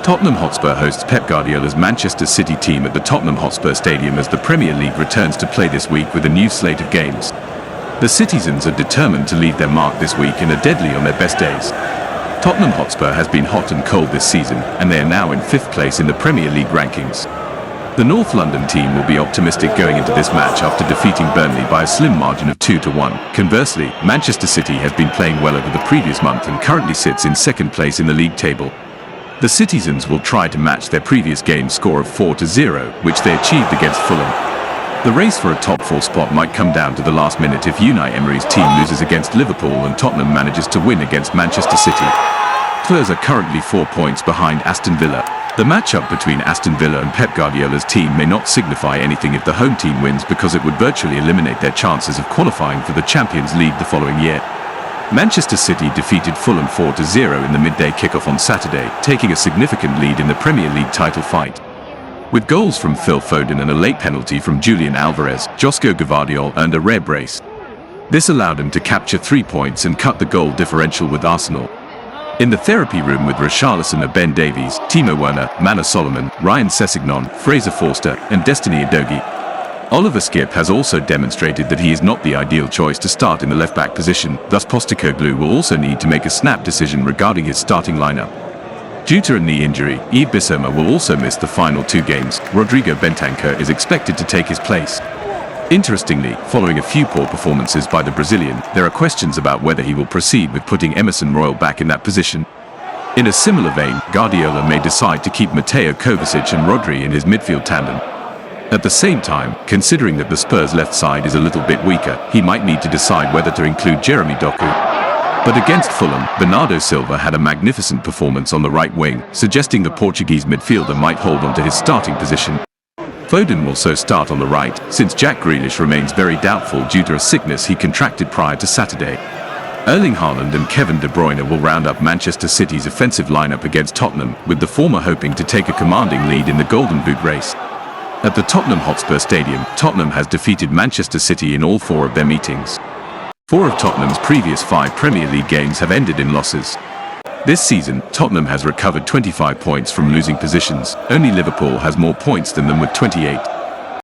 Tottenham Hotspur hosts Pep Guardiola's Manchester City team at the Tottenham Hotspur Stadium as the Premier League returns to play this week with a new slate of games. The citizens are determined to leave their mark this week and are deadly on their best days. Tottenham Hotspur has been hot and cold this season, and they are now in 5th place in the Premier League rankings. The North London team will be optimistic going into this match after defeating Burnley by a slim margin of 2-1. Conversely, Manchester City has been playing well over the previous month and currently sits in 2nd place in the league table. The citizens will try to match their previous game score of 4-0, which they achieved against Fulham. The race for a top 4 spot might come down to the last minute if Unai Emery's team loses against Liverpool and Tottenham manages to win against Manchester City. Spurs are currently 4 points behind Aston Villa. The matchup between Aston Villa and Pep Guardiola's team may not signify anything if the home team wins, because it would virtually eliminate their chances of qualifying for the Champions League the following year. Manchester City defeated Fulham 4-0 in the midday kickoff on Saturday, taking a significant lead in the Premier League title fight. With goals from Phil Foden and a late penalty from Julian Alvarez, Josko Gvardiol earned a rare brace. This allowed him to capture 3 points and cut the goal differential with Arsenal. In the therapy room with Richarlison are Ben Davies, Timo Werner, Manor Solomon, Ryan Sessegnon, Fraser Forster, and Destiny Udogie. Oliver Skipp has also demonstrated that he is not the ideal choice to start in the left-back position, thus Postecoglou will also need to make a snap decision regarding his starting lineup. Due to a knee injury, Yves Bissouma will also miss the final 2 games. Rodrigo Bentancur is expected to take his place. Interestingly, following a few poor performances by the Brazilian, there are questions about whether he will proceed with putting Emerson Royal back in that position. In a similar vein, Guardiola may decide to keep Mateo Kovacic and Rodri in his midfield tandem. At the same time, considering that the Spurs' left side is a little bit weaker, he might need to decide whether to include Jeremy Doku. But against Fulham, Bernardo Silva had a magnificent performance on the right wing, suggesting the Portuguese midfielder might hold on to his starting position. Foden will so start on the right, since Jack Grealish remains very doubtful due to a sickness he contracted prior to Saturday. Erling Haaland and Kevin De Bruyne will round up Manchester City's offensive lineup against Tottenham, with the former hoping to take a commanding lead in the Golden Boot race. At the Tottenham Hotspur Stadium, Tottenham has defeated Manchester City in all 4 of their meetings. 4 of Tottenham's previous 5 Premier League games have ended in losses. This season, Tottenham has recovered 25 points from losing positions. Only Liverpool has more points than them with 28.